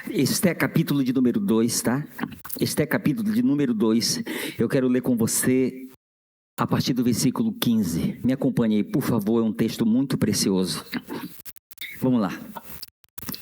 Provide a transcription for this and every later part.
Este é capítulo de número 2, tá? Este é capítulo de número 2. Eu quero ler com você a partir do versículo 15. Me acompanhe aí, por favor, é um texto muito precioso. Vamos lá.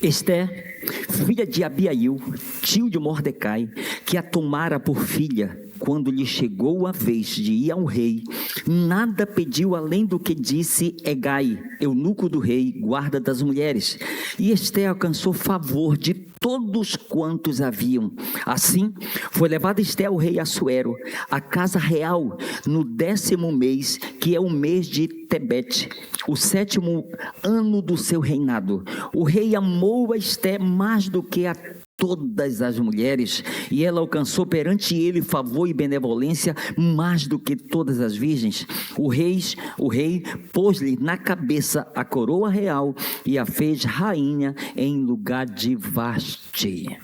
Esté, filha de Abiail, tio de Mordecai, que a tomara por filha, quando lhe chegou a vez de ir ao rei, nada pediu além do que disse Hegai, eunuco do rei, guarda das mulheres. E Esté alcançou favor de todos quantos haviam. Assim, foi levada Esté ao rei Assuero, à casa real, no 10º mês, que é o mês de Tebete, o 7º ano do seu reinado. O rei amou a Esté mais do que a todas as mulheres, e ela alcançou perante ele favor e benevolência mais do que todas as virgens. O rei pôs-lhe na cabeça a coroa real e a fez rainha em lugar de Vasti.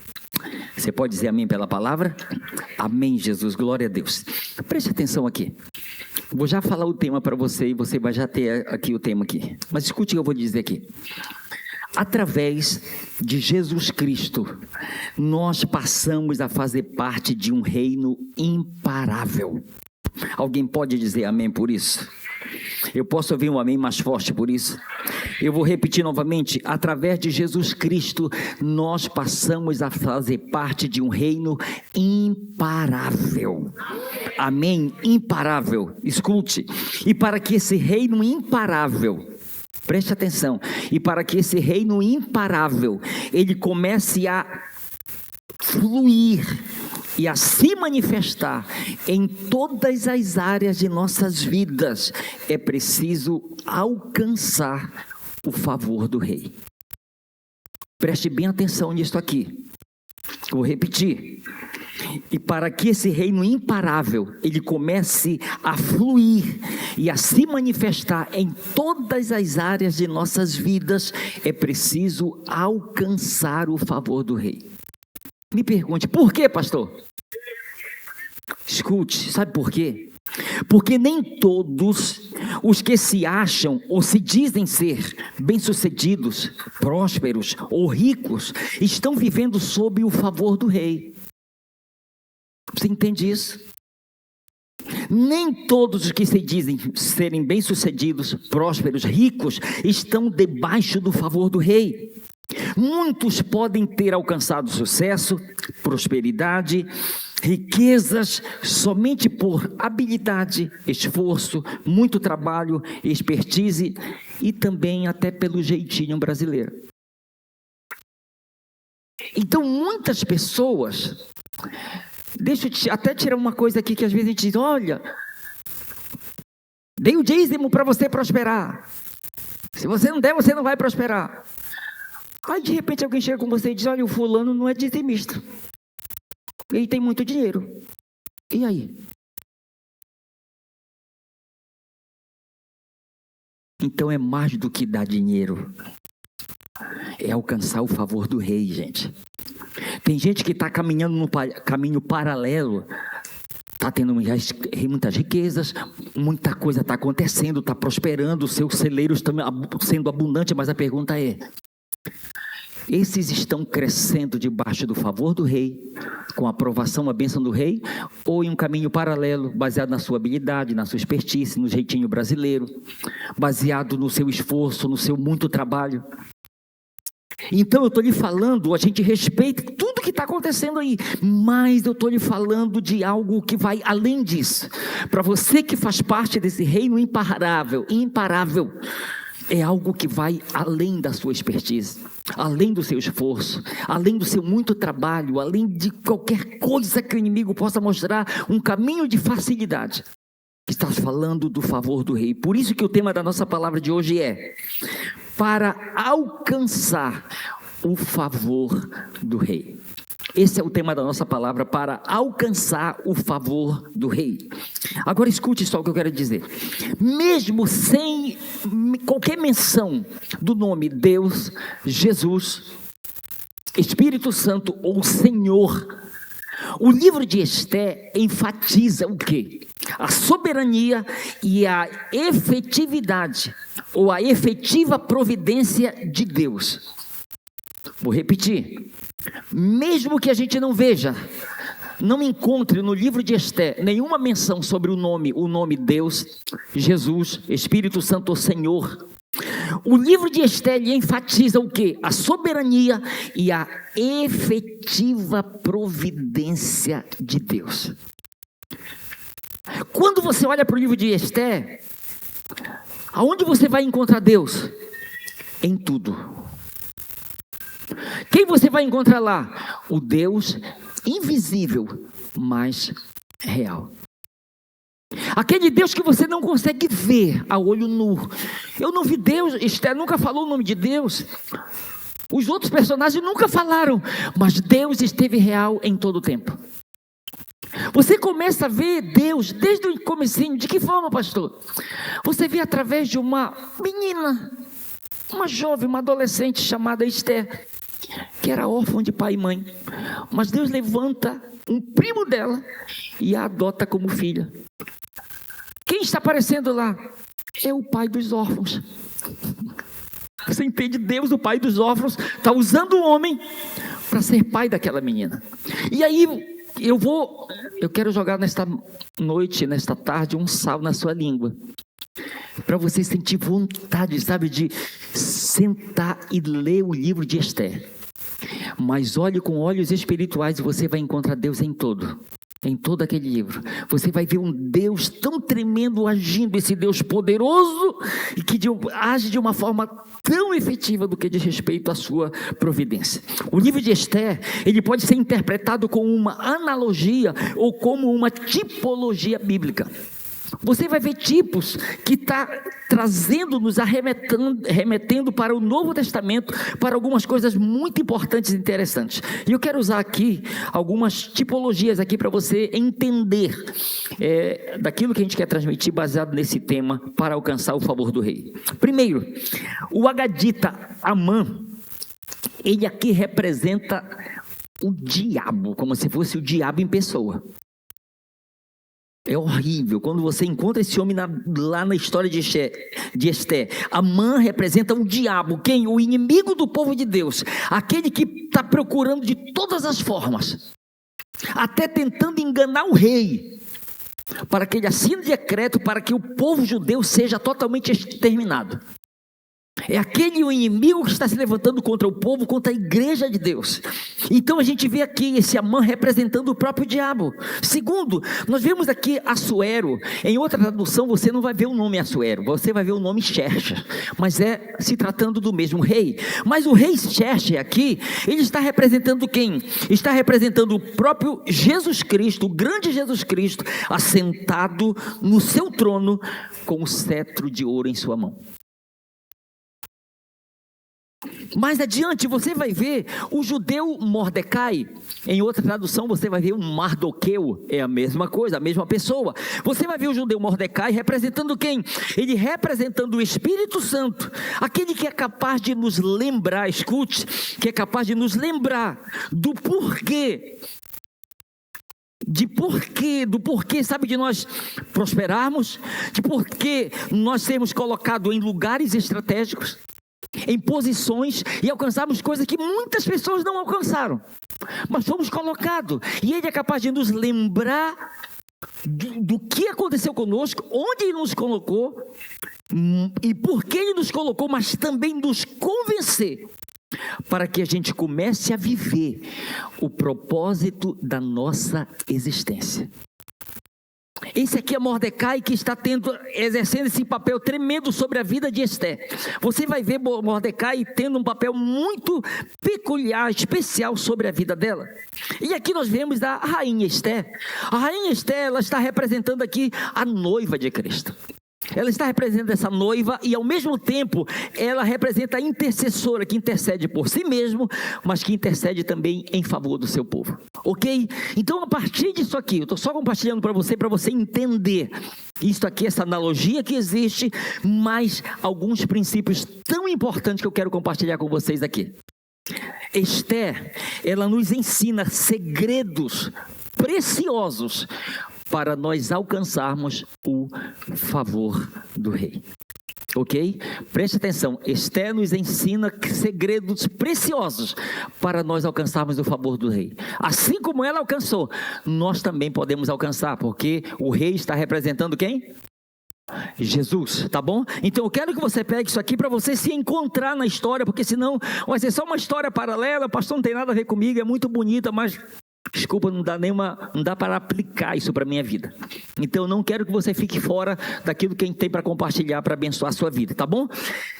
Você pode dizer amém pela palavra? Amém, Jesus, glória a Deus. Preste atenção aqui. Vou já falar o tema para você e você vai já ter aqui o tema aqui. Mas escute o que eu vou dizer aqui. Através de Jesus Cristo, nós passamos a fazer parte de um reino imparável. Alguém pode dizer amém por isso? Eu posso ouvir um amém mais forte por isso? Eu vou repetir novamente. Através de Jesus Cristo, nós passamos a fazer parte de um reino imparável. Amém? Imparável. Escute. E para que esse reino imparável, preste atenção, e para que esse reino imparável, ele comece a fluir e a se manifestar em todas as áreas de nossas vidas, é preciso alcançar o favor do rei. Preste bem atenção nisso aqui. Vou repetir. E para que esse reino imparável, ele comece a fluir e a se manifestar em todas as áreas de nossas vidas, é preciso alcançar o favor do rei. Me pergunte, por quê, pastor? Escute, sabe por quê? Porque nem todos os que se acham ou se dizem ser bem-sucedidos, prósperos ou ricos, estão vivendo sob o favor do rei. Você entende isso? Nem todos os que se dizem serem bem-sucedidos, prósperos, ricos, estão debaixo do favor do rei. Muitos podem ter alcançado sucesso, prosperidade, riquezas, somente por habilidade, esforço, muito trabalho, expertise e também até pelo jeitinho brasileiro. Então, muitas pessoas... Deixa eu até tirar uma coisa aqui que às vezes a gente diz, olha, dei o dízimo para você prosperar. Se você não der, você não vai prosperar. Aí de repente alguém chega com você e diz, olha, o fulano não é dizimista. Ele tem muito dinheiro. E aí? Então é mais do que dar dinheiro. É alcançar o favor do rei, gente. Tem gente que está caminhando no caminho paralelo, está tendo muitas riquezas, muita coisa está acontecendo, está prosperando, os seus celeiros estão sendo abundantes, mas a pergunta é, esses estão crescendo debaixo do favor do rei, com a aprovação, a bênção do rei, ou em um caminho paralelo, baseado na sua habilidade, na sua expertise, no jeitinho brasileiro, baseado no seu esforço, no seu muito trabalho? Então eu estou lhe falando, a gente respeita tudo que está acontecendo aí, mas eu estou lhe falando de algo que vai além disso. Para você que faz parte desse reino imparável, é algo que vai além da sua expertise, além do seu esforço, além do seu muito trabalho, além de qualquer coisa que o inimigo possa mostrar, um caminho de facilidade. Está falando do favor do rei. Por isso que o tema da nossa palavra de hoje é para alcançar o favor do rei. Esse é o tema da nossa palavra, para alcançar o favor do rei. Agora escute só o que eu quero dizer. Mesmo sem qualquer menção do nome Deus, Jesus, Espírito Santo ou Senhor, o livro de Esté enfatiza o quê? A soberania e a efetividade, ou a efetiva providência de Deus. Vou repetir. Mesmo que a gente não veja, não encontre no livro de Esté nenhuma menção sobre o nome Deus, Jesus, Espírito Santo ou Senhor. O livro de Esté enfatiza o quê? A soberania e a efetiva providência de Deus. Quando você olha para o livro de Esté, aonde você vai encontrar Deus? Em tudo. Quem você vai encontrar lá? O Deus invisível, mas real. Aquele Deus que você não consegue ver a olho nu. Eu não vi Deus, Esté nunca falou o nome de Deus. Os outros personagens nunca falaram, mas Deus esteve real em todo o tempo. Você começa a ver Deus desde o comecinho. De que forma, pastor? Você vê através de uma menina, uma jovem, uma adolescente chamada Esté, que era órfã de pai e mãe. Mas Deus levanta um primo dela e a adota como filha. Quem está aparecendo lá? É o pai dos órfãos. Você entende? Deus, o pai dos órfãos, está usando o homem para ser pai daquela menina. E aí eu quero jogar nesta noite, nesta tarde, um sal na sua língua, para você sentir vontade, sabe, de sentar e ler o livro de Esté. Mas olhe com olhos espirituais e você vai encontrar Deus em todo aquele livro. Você vai ver um Deus tão tremendo agindo, esse Deus poderoso, e que age de uma forma tão efetiva do que diz respeito à sua providência. O livro de Esté, ele pode ser interpretado como uma analogia ou como uma tipologia bíblica. Você vai ver tipos que está trazendo-nos, remetendo para o Novo Testamento, para algumas coisas muito importantes e interessantes. E eu quero usar aqui algumas tipologias aqui para você entender daquilo que a gente quer transmitir baseado nesse tema para alcançar o favor do rei. Primeiro, o agadita Amã, ele aqui representa o diabo, como se fosse o diabo em pessoa. É horrível, quando você encontra esse homem lá na história de Esté. Amã representa o diabo, quem? O inimigo do povo de Deus, aquele que está procurando de todas as formas, até tentando enganar o rei, para que ele assine decreto para que o povo judeu seja totalmente exterminado. É aquele inimigo que está se levantando contra o povo, contra a igreja de Deus. Então a gente vê aqui esse Amã representando o próprio diabo. Segundo, nós vemos aqui Assuero. Em outra tradução você não vai ver o nome Assuero, você vai ver o nome Xerxes, mas é se tratando do mesmo rei. Mas o rei Xerxes aqui, ele está representando quem? Está representando o próprio Jesus Cristo, o grande Jesus Cristo, assentado no seu trono com o cetro de ouro em sua mão. Mais adiante você vai ver o judeu Mordecai. Em outra tradução você vai ver um Mardoqueu. É a mesma coisa, a mesma pessoa. Você vai ver o judeu Mordecai representando quem? Ele representando o Espírito Santo, aquele que é capaz de nos lembrar, escute, que é capaz de nos lembrar do porquê, do porquê, sabe, de nós prosperarmos, de porquê nós sermos colocados em lugares estratégicos, em posições e alcançarmos coisas que muitas pessoas não alcançaram, mas fomos colocados, e Ele é capaz de nos lembrar do que aconteceu conosco, onde Ele nos colocou e por que Ele nos colocou, mas também nos convencer para que a gente comece a viver o propósito da nossa existência. Esse aqui é Mordecai, que está exercendo esse papel tremendo sobre a vida de Esté. Você vai ver Mordecai tendo um papel muito peculiar, especial sobre a vida dela. E aqui nós vemos a rainha Esté. A rainha Esté, ela está representando aqui a noiva de Cristo. Ela está representando essa noiva e ao mesmo tempo ela representa a intercessora que intercede por si mesmo, mas que intercede também em favor do seu povo. Ok? Então a partir disso aqui, eu estou só compartilhando para você entender isto aqui, essa analogia que existe, mas alguns princípios tão importantes que eu quero compartilhar com vocês aqui. Esté, ela nos ensina segredos preciosos para nós alcançarmos o favor do rei. Ok? Preste atenção, Esté nos ensina segredos preciosos para nós alcançarmos o favor do rei. Assim como ela alcançou, nós também podemos alcançar, porque o rei está representando quem? Jesus, tá bom? Então eu quero que você pegue isso aqui para você se encontrar na história, porque senão vai ser só uma história paralela. Pastor, não tem nada a ver comigo, é muito bonita, mas desculpa, não dá para aplicar isso para a minha vida. Então eu não quero que você fique fora daquilo que a gente tem para compartilhar, para abençoar a sua vida, tá bom?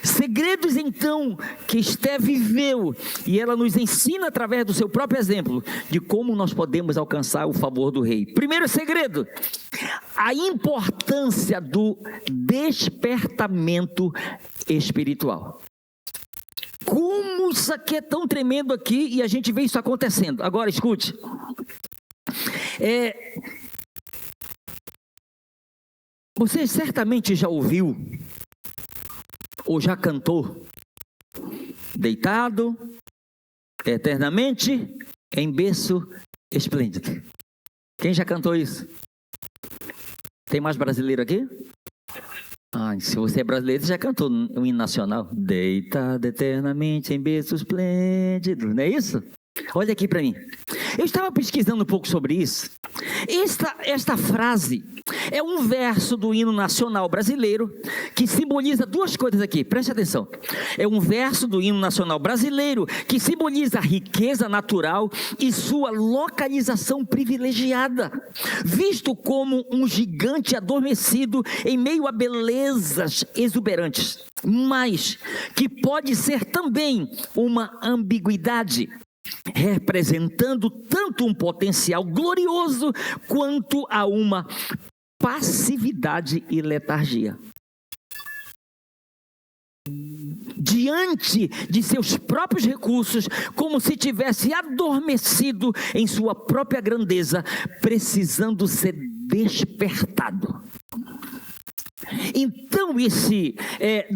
Segredos então que Esté viveu, e ela nos ensina através do seu próprio exemplo, de como nós podemos alcançar o favor do rei. Primeiro segredo, a importância do despertamento espiritual. Como isso aqui é tão tremendo aqui e a gente vê isso acontecendo. Agora escute. Você certamente já ouviu ou já cantou deitado eternamente em berço esplêndido. Quem já cantou isso? Tem mais brasileiro aqui? Se você é brasileiro, você já cantou um hino nacional. Deitado eternamente em berço esplêndido, não é isso? Olha aqui para mim. Eu estava pesquisando um pouco sobre isso. Esta frase é um verso do hino nacional brasileiro que simboliza duas coisas aqui, preste atenção. É um verso do hino nacional brasileiro que simboliza a riqueza natural e sua localização privilegiada, visto como um gigante adormecido em meio a belezas exuberantes, mas que pode ser também uma ambiguidade, representando tanto um potencial glorioso quanto a uma passividade e letargia. Diante de seus próprios recursos, como se tivesse adormecido em sua própria grandeza, precisando ser despertado. Então esse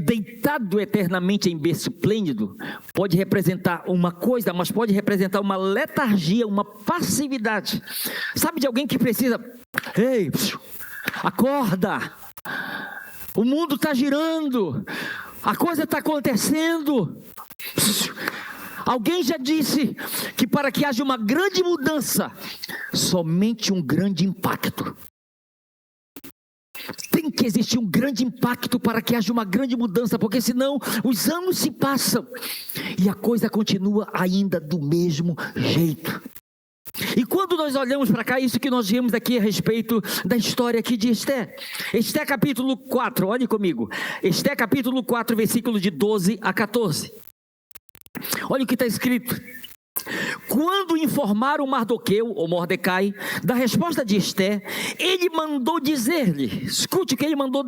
deitado eternamente em berço esplêndido pode representar uma coisa, mas pode representar uma letargia, uma passividade. Sabe de alguém que precisa, ei, acorda, o mundo está girando, a coisa está acontecendo. Alguém já disse que para que haja uma grande mudança, somente um grande impacto. Tem que existir um grande impacto para que haja uma grande mudança, porque senão os anos se passam e a coisa continua ainda do mesmo jeito. E quando nós olhamos para cá, isso que nós vimos aqui a respeito da história aqui de Esté. Esté capítulo 4, olhe comigo. Esté capítulo 4, versículo de 12 a 14. Olha o que está escrito. Quando informaram Mardoqueu, ou Mordecai, da resposta de Esté, ele mandou dizer-lhe, escute o que ele mandou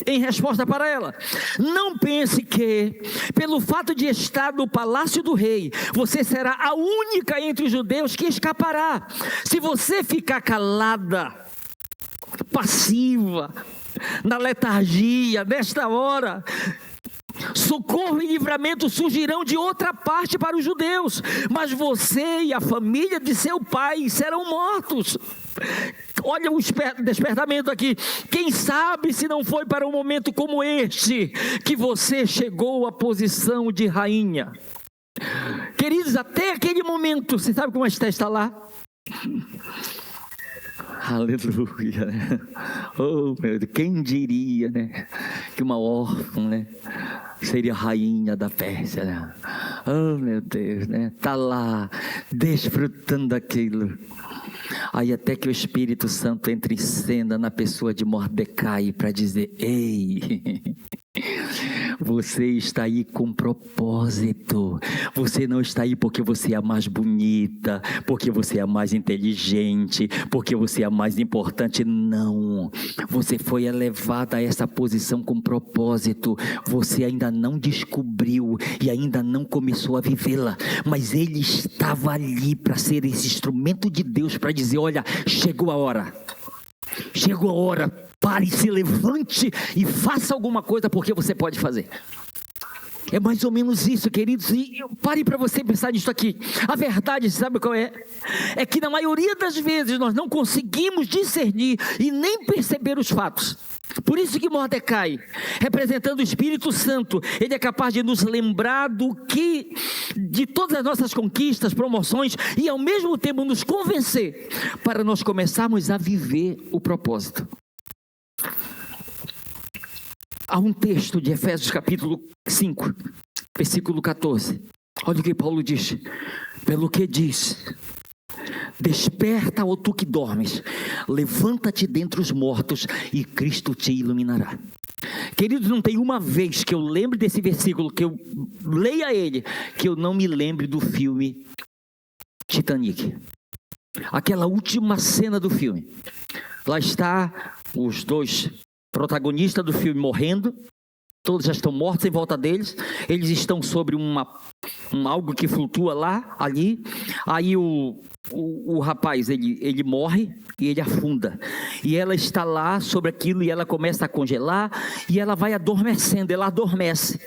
em resposta para ela: não pense que, pelo fato de estar no palácio do rei, você será a única entre os judeus que escapará. Se você ficar calada, passiva, na letargia, nesta hora, socorro e livramento surgirão de outra parte para os judeus, mas você e a família de seu pai serão mortos. Olha o despertamento aqui. Quem sabe se não foi para um momento como este que você chegou à posição de rainha. Queridos, até aquele momento, você sabe como a Esté está lá? Aleluia, né? Oh meu Deus, quem diria, né? Que uma órfã, né? Seria rainha da Pérsia, né? Oh meu Deus, né? Tá lá, desfrutando daquilo. Aí até que o Espírito Santo entra em cena na pessoa de Mordecai para dizer: ei, você está aí com propósito. Você não está aí porque você é a mais bonita, porque você é a mais inteligente, porque você é a mais importante. Não, você foi elevada a essa posição com propósito. Você ainda não descobriu e ainda não começou a vivê-la, mas ele estava ali para ser esse instrumento de Deus, para dizer: olha, chegou a hora. Chegou a hora, pare, se levante e faça alguma coisa, porque você pode fazer. É mais ou menos isso, queridos. E pare para você pensar nisso aqui. A verdade, sabe qual é? É que na maioria das vezes nós não conseguimos discernir e nem perceber os fatos. Por isso que Mordecai, representando o Espírito Santo, ele é capaz de nos lembrar de todas as nossas conquistas, promoções, e ao mesmo tempo nos convencer para nós começarmos a viver o propósito. Há um texto de Efésios capítulo 5, versículo 14. Olha o que Paulo diz. Pelo que diz: desperta, ó tu que dormes, levanta-te dentre os mortos e Cristo te iluminará. Queridos, não tem uma vez que eu lembre desse versículo, que eu leia ele, que eu não me lembre do filme Titanic. Aquela última cena do filme. Lá está os dois protagonistas do filme morrendo. Todos já estão mortos em volta deles. Eles estão sobre algo que flutua lá, ali. Aí o rapaz, ele morre e ele afunda. E ela está lá sobre aquilo e ela começa a congelar. E ela vai adormecendo, ela adormece.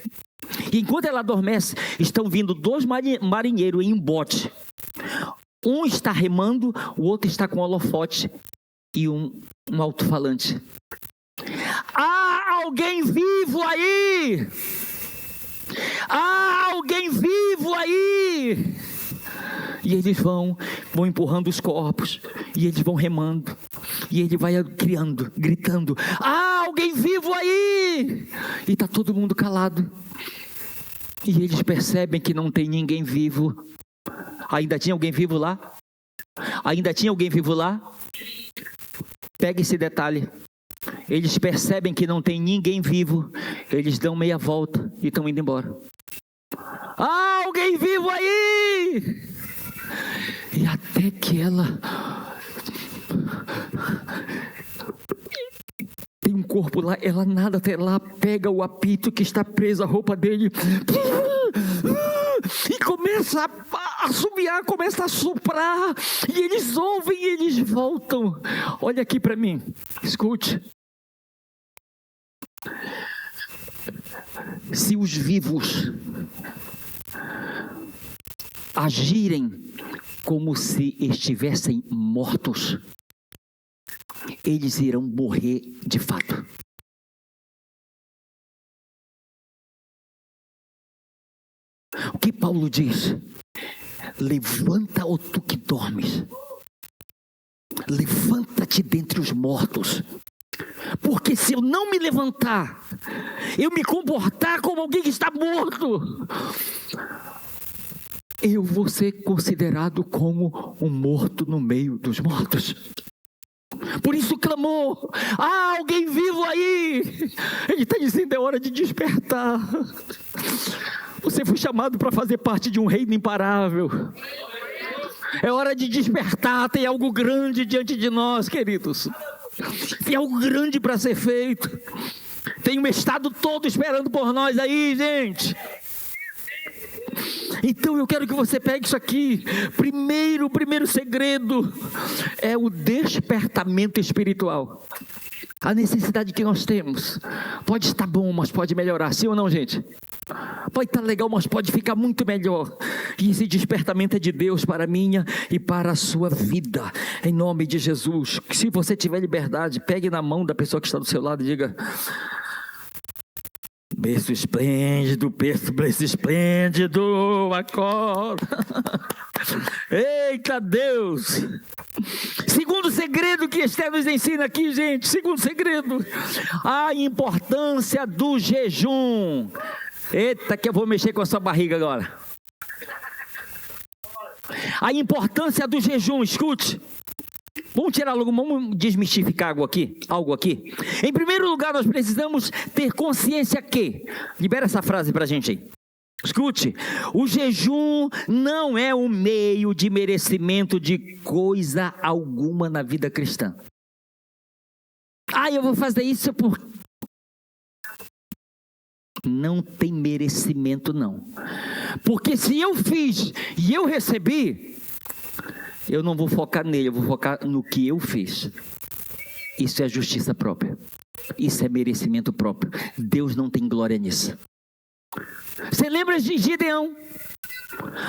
E enquanto ela adormece, estão vindo dois marinheiros em um bote. Um está remando, o outro está com um holofote e um alto-falante. Há alguém vivo aí! Há alguém vivo aí! E eles vão empurrando os corpos, e eles vão remando, e ele vai gritando: há alguém vivo aí! E está todo mundo calado. E eles percebem que não tem ninguém vivo. Ainda tinha alguém vivo lá? Ainda tinha alguém vivo lá? Pega esse detalhe. Eles percebem que não tem ninguém vivo. Eles dão meia volta e estão indo embora. Ah, alguém vivo aí! E até que ela tem um corpo lá, ela nada até lá, pega o apito que está preso à roupa dele e começa a assobiar, começa a soprar, e eles ouvem e eles voltam. Olha aqui para mim, escute. Se os vivos agirem como se estivessem mortos, eles irão morrer de fato. O que Paulo diz? Levanta, ó tu que dormes, levanta-te dentre os mortos, porque se eu não me levantar, eu me comportar como alguém que está morto, eu vou ser considerado como um morto no meio dos mortos. Por isso clamou: há alguém vivo aí! Ele está dizendo: é hora de despertar. Você foi chamado para fazer parte de um reino imparável. É hora de despertar. Tem algo grande diante de nós, queridos. Tem algo grande para ser feito. Tem um estado todo esperando por nós aí, gente. Então eu quero que você pegue isso aqui. O primeiro segredo é o despertamento espiritual. A necessidade que nós temos. Pode estar bom, mas pode melhorar. Sim ou não, gente? Pode estar legal, mas pode ficar muito melhor. E esse despertamento é de Deus para a minha e para a sua vida. Em nome de Jesus. Se você tiver liberdade, pegue na mão da pessoa que está do seu lado e diga: berço esplêndido, berço esplêndido, acorda. Eita Deus! Segundo segredo que Esther nos ensina aqui, gente. Segundo segredo: a importância do jejum. Eita, que eu vou mexer com a sua barriga agora. A importância do jejum, escute. Vamos tirar logo, vamos desmistificar algo aqui. Em primeiro lugar, nós precisamos ter consciência que, libera essa frase pra gente aí. Escute, o jejum não é um meio de merecimento de coisa alguma na vida cristã. Eu vou fazer isso por... Não tem merecimento, não. Porque se eu fiz e eu recebi, eu não vou focar nele, eu vou focar no que eu fiz. Isso é justiça própria. Isso é merecimento próprio. Deus não tem glória nisso. Você lembra de Gideão?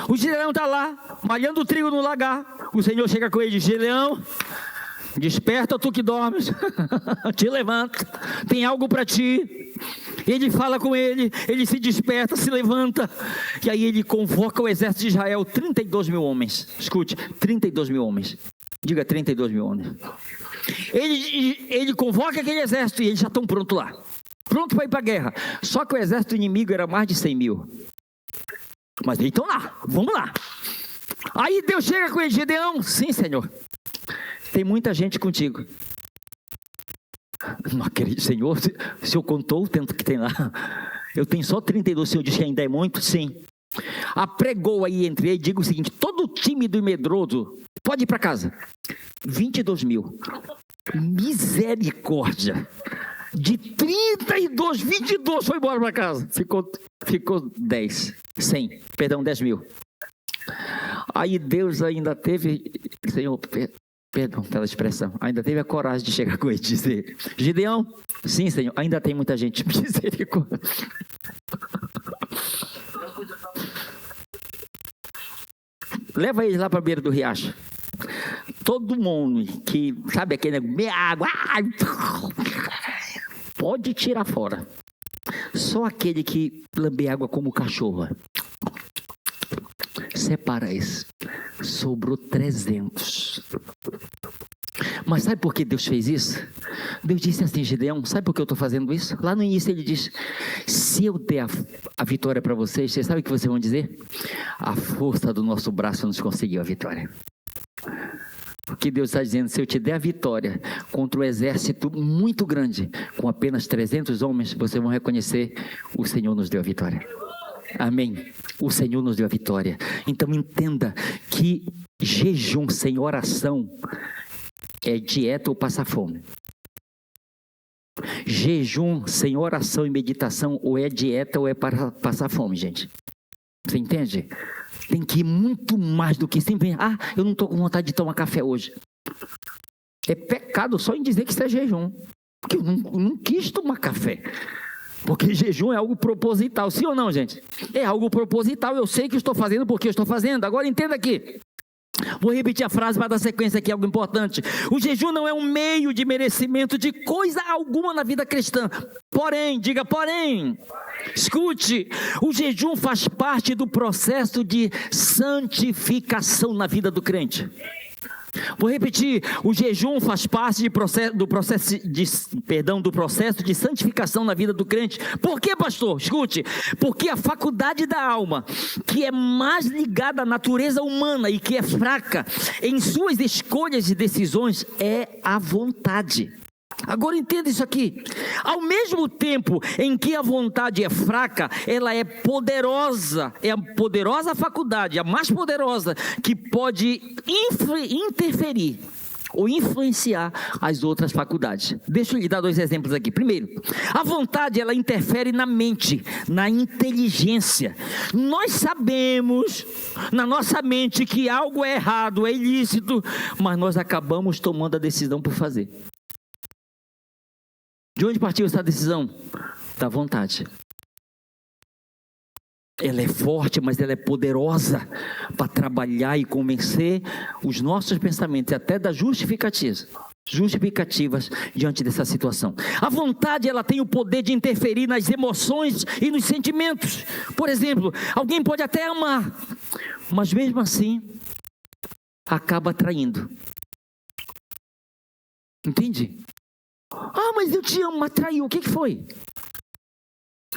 O Gideão está lá, malhando o trigo no lagar. O Senhor chega com ele e diz: Gideão, Desperta, tu que dormes, te levanta, tem algo para ti. Ele fala com ele se desperta, se levanta, e aí ele convoca o exército de Israel, 32 mil homens, escute, 32 mil homens, diga 32 mil homens. Ele convoca aquele exército e eles já estão prontos lá, pronto para ir para a guerra, só que o exército inimigo era mais de 100 mil, mas eles estão lá, vamos lá. Aí Deus chega com ele, Gideão, sim Senhor, tem muita gente contigo. Não acredito, Senhor, o Senhor contou o tanto que tem lá. Eu tenho só 32, o Senhor diz que ainda é muito? Sim. Apregou aí entre eles, diga o seguinte, todo tímido e medroso, pode ir para casa. 22 mil. Misericórdia. De 32, 22 foi embora para casa. Ficou 10, 100, perdão, 10 mil. Aí Deus ainda teve, Senhor, perdão pela expressão, ainda teve a coragem de chegar com ele e dizer, Gideão, sim Senhor, ainda tem muita gente, misericórdia. Leva eles lá para a beira do riacho. Todo mundo que, sabe aquele água, pode tirar fora. Só aquele que lambe água como cachorro. Separa isso. Sobrou 300. Mas sabe por que Deus fez isso? Deus disse assim, Gideão, sabe por que eu estou fazendo isso? Lá no início ele disse, se eu der a vitória para vocês, vocês sabem o que vocês vão dizer? A força do nosso braço nos conseguiu a vitória. Porque Deus está dizendo, se eu te der a vitória contra um exército muito grande, com apenas 300 homens, vocês vão reconhecer, o Senhor nos deu a vitória. Amém. O Senhor nos deu a vitória. Então entenda que jejum sem oração é dieta ou passar fome. Jejum sem oração e meditação ou é dieta ou é para passar fome, gente. Você entende? Tem que ir muito mais do que sempre. Eu não estou com vontade de tomar café hoje. É pecado só em dizer que isso é jejum. Porque eu não quis tomar café. Porque jejum é algo proposital, sim ou não, gente? É algo proposital, eu sei que estou fazendo porque eu estou fazendo. Agora entenda aqui. Vou repetir a frase para dar sequência aqui, algo importante. O jejum não é um meio de merecimento de coisa alguma na vida cristã. Porém, diga porém. Escute, o jejum faz parte do processo de santificação na vida do crente. Vou repetir, o jejum faz parte do processo de santificação na vida do crente. Por quê, pastor? Escute, porque a faculdade da alma, que é mais ligada à natureza humana e que é fraca em suas escolhas e decisões, é a vontade. Agora entenda isso aqui, ao mesmo tempo em que a vontade é fraca, ela é poderosa, é a poderosa faculdade, a mais poderosa, que pode interferir ou influenciar as outras faculdades. Deixa eu lhe dar 2 exemplos aqui. Primeiro, a vontade, ela interfere na mente, na inteligência. Nós sabemos na nossa mente que algo é errado, é ilícito, mas nós acabamos tomando a decisão por fazer. De onde partiu essa decisão? Da vontade. Ela é forte, mas ela é poderosa para trabalhar e convencer os nossos pensamentos, até das justificativas diante dessa situação. A vontade, ela tem o poder de interferir nas emoções e nos sentimentos. Por exemplo, alguém pode até amar, mas mesmo assim, acaba traindo. Entende? Mas eu te amo, mas traiu. O que foi?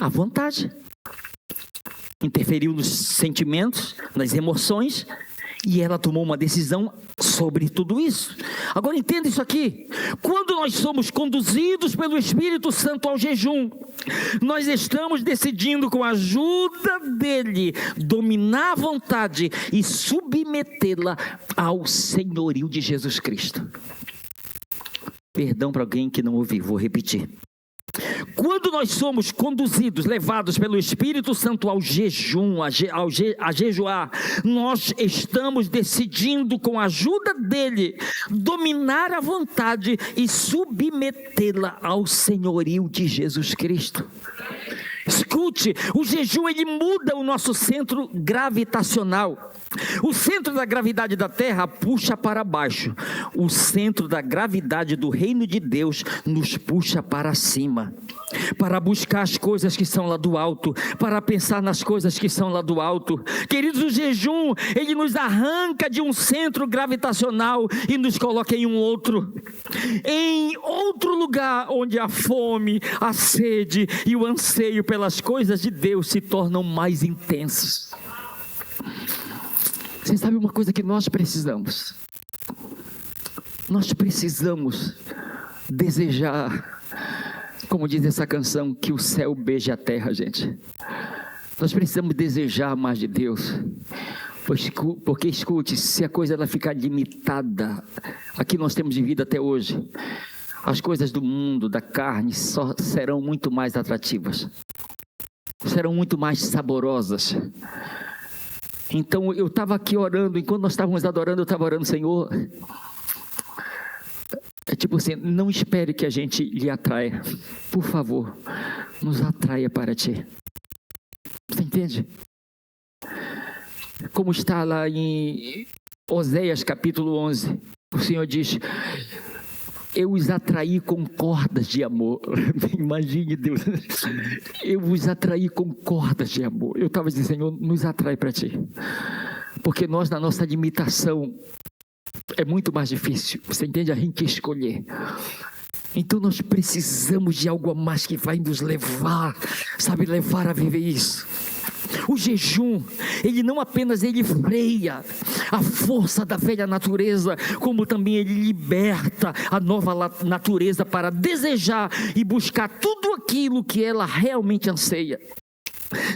A vontade. Interferiu nos sentimentos, nas emoções, e ela tomou uma decisão sobre tudo isso. Agora entenda isso aqui. Quando nós somos conduzidos pelo Espírito Santo ao jejum, nós estamos decidindo com a ajuda dele dominar a vontade e submetê-la ao senhorio de Jesus Cristo. Perdão para alguém que não ouviu, vou repetir. Quando nós somos conduzidos, levados pelo Espírito Santo ao jejum, a jejuar, nós estamos decidindo com a ajuda dele, dominar a vontade e submetê-la ao senhorio de Jesus Cristo. Escute, o jejum ele muda o nosso centro gravitacional. O centro da gravidade da Terra puxa para baixo. O centro da gravidade do reino de Deus nos puxa para cima. Para buscar as coisas que são lá do alto, para pensar nas coisas que são lá do alto. Queridos, o jejum, ele nos arranca de um centro gravitacional e nos coloca em outro lugar, onde a fome, a sede e o anseio pelas coisas de Deus se tornam mais intensos. Você sabe uma coisa que nós precisamos? Nós precisamos desejar, como diz essa canção, que o céu beije a terra, gente. Nós precisamos desejar mais de Deus. Porque escute, se a coisa ela ficar limitada, aqui nós temos de vida até hoje, as coisas do mundo, da carne, só serão muito mais atrativas, serão muito mais saborosas. Então eu estava aqui orando, enquanto nós estávamos adorando, eu estava orando, Senhor, é tipo assim, não espere que a gente lhe atraia, por favor, nos atraia para Ti. Você entende? Como está lá em Oséias capítulo 11, o Senhor diz: eu os atraí com cordas de amor. Imagine Deus, eu os atraí com cordas de amor. Eu estava dizendo, Senhor, nos atrai para Ti, porque nós na nossa limitação é muito mais difícil, você entende? A gente escolher. Então nós precisamos de algo a mais que vai nos levar, sabe, levar a viver isso. O jejum, ele não apenas freia a força da velha natureza, como também ele liberta a nova natureza para desejar e buscar tudo aquilo que ela realmente anseia.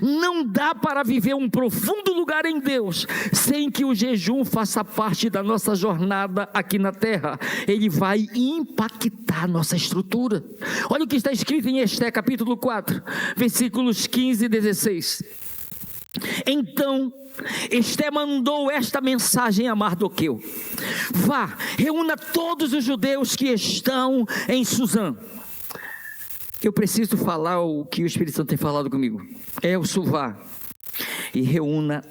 Não dá para viver um profundo lugar em Deus sem que o jejum faça parte da nossa jornada aqui na terra. Ele vai impactar a nossa estrutura. Olha o que está escrito em Esté capítulo 4, versículos 15 e 16. Então Esté mandou esta mensagem a Mardoqueu: vá, reúna todos os judeus que estão em Suzã. Eu preciso falar o que o Espírito Santo tem falado comigo. Vá e reúna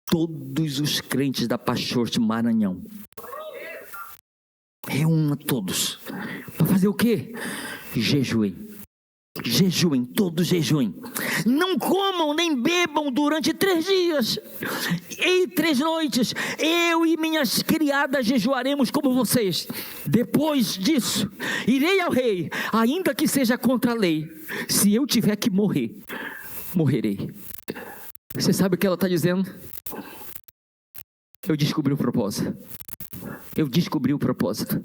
todos os crentes da Pachor de Maranhão. Reúna todos. Para fazer o quê? Jejuem. Jejuem, todos jejuem. Não comam nem bebam durante 3 dias e 3 noites. Eu e minhas criadas jejuaremos como vocês. Depois disso, irei ao rei, ainda que seja contra a lei. Se eu tiver que morrer, morrerei. Você sabe o que ela está dizendo? Eu descobri o propósito. Eu descobri o propósito.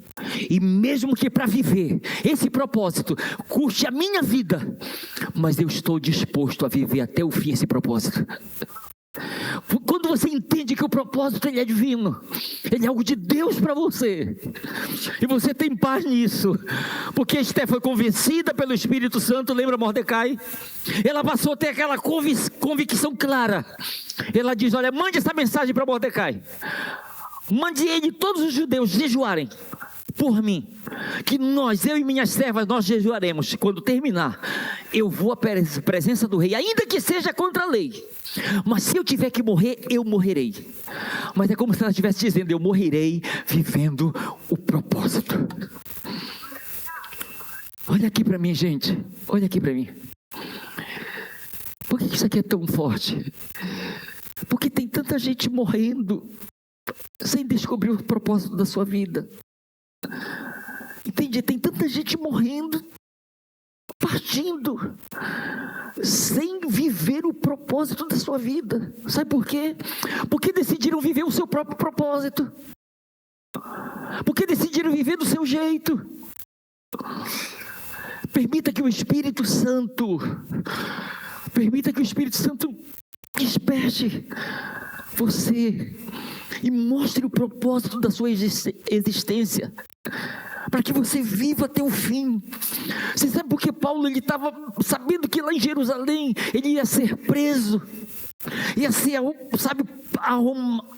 E mesmo que para viver esse propósito custe a minha vida, mas eu estou disposto a viver até o fim esse propósito. Quando você entende que o propósito ele é divino, ele é algo de Deus para você, e você tem paz nisso, porque Esté foi convencida pelo Espírito Santo. Lembra Mordecai? Ela passou a ter aquela convicção clara. Ela diz: olha, mande essa mensagem para Mordecai, mande ele, todos os judeus jejuarem por mim, que eu e minhas servas, nós jejuaremos. Quando terminar, eu vou à presença do rei, ainda que seja contra a lei, mas se eu tiver que morrer, eu morrerei. Mas é como se ela estivesse dizendo: eu morrerei vivendo o propósito. Olha aqui para mim, gente, olha aqui para mim. Por que isso aqui é tão forte? Porque tem tanta gente morrendo sem descobrir o propósito da sua vida. Entende? Tem tanta gente morrendo, partindo, sem viver o propósito da sua vida. Sabe por quê? Porque decidiram viver o seu próprio propósito. Porque decidiram viver do seu jeito. Permita que o Espírito Santo desperte você e mostre o propósito da sua existência, para que você viva até o fim. Você sabe por que Paulo estava sabendo que lá em Jerusalém ele ia ser preso, ia ser,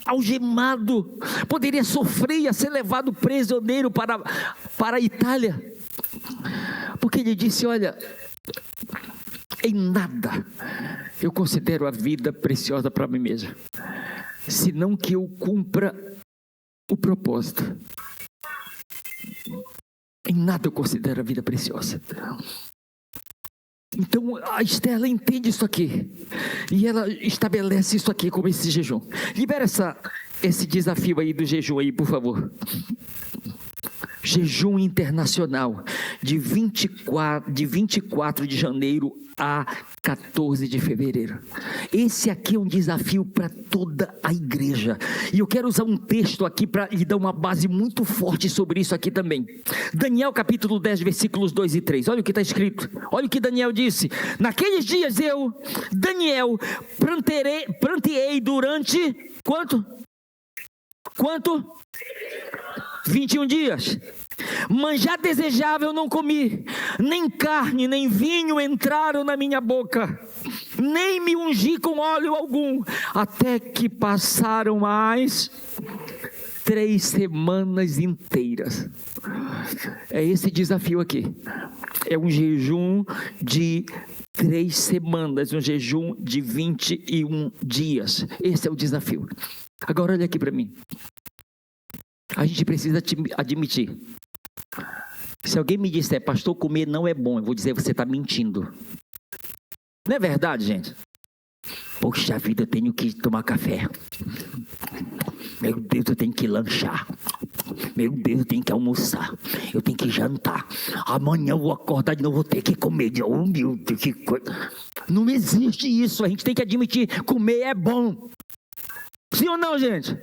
algemado, poderia sofrer, ia ser levado prisioneiro para a Itália, porque ele disse: olha, em nada eu considero a vida preciosa para mim mesmo, senão que eu cumpra o propósito. Em nada eu considero a vida preciosa. Então a Esther entende isso aqui, e ela estabelece isso aqui como esse jejum. Libera esse desafio aí do jejum aí, por favor. Jejum internacional de 24 de janeiro a 14 de fevereiro. Esse aqui é um desafio para toda a igreja. E eu quero usar um texto aqui para lhe dar uma base muito forte sobre isso aqui também. Daniel capítulo 10, versículos 2 e 3. Olha o que está escrito. Olha o que Daniel disse. Naqueles dias eu, Daniel, pranteei durante quanto? 21 dias. Manjar desejável não comi, nem carne, nem vinho entraram na minha boca, nem me ungi com óleo algum, até que passaram mais 3 semanas inteiras. É esse desafio aqui. É um jejum de 3 semanas, um jejum de 21 dias. Esse é o desafio. Agora olha aqui para mim. A gente precisa admitir. Se alguém me disser, pastor, comer não é bom, eu vou dizer, você está mentindo. Não é verdade, gente? Poxa vida, eu tenho que tomar café. Meu Deus, eu tenho que lanchar. Meu Deus, eu tenho que almoçar. Eu tenho que jantar. Amanhã eu vou acordar de novo, vou ter que comer. Oh, meu Deus, que coisa. Não existe isso, a gente tem que admitir, comer é bom. Sim ou não, gente?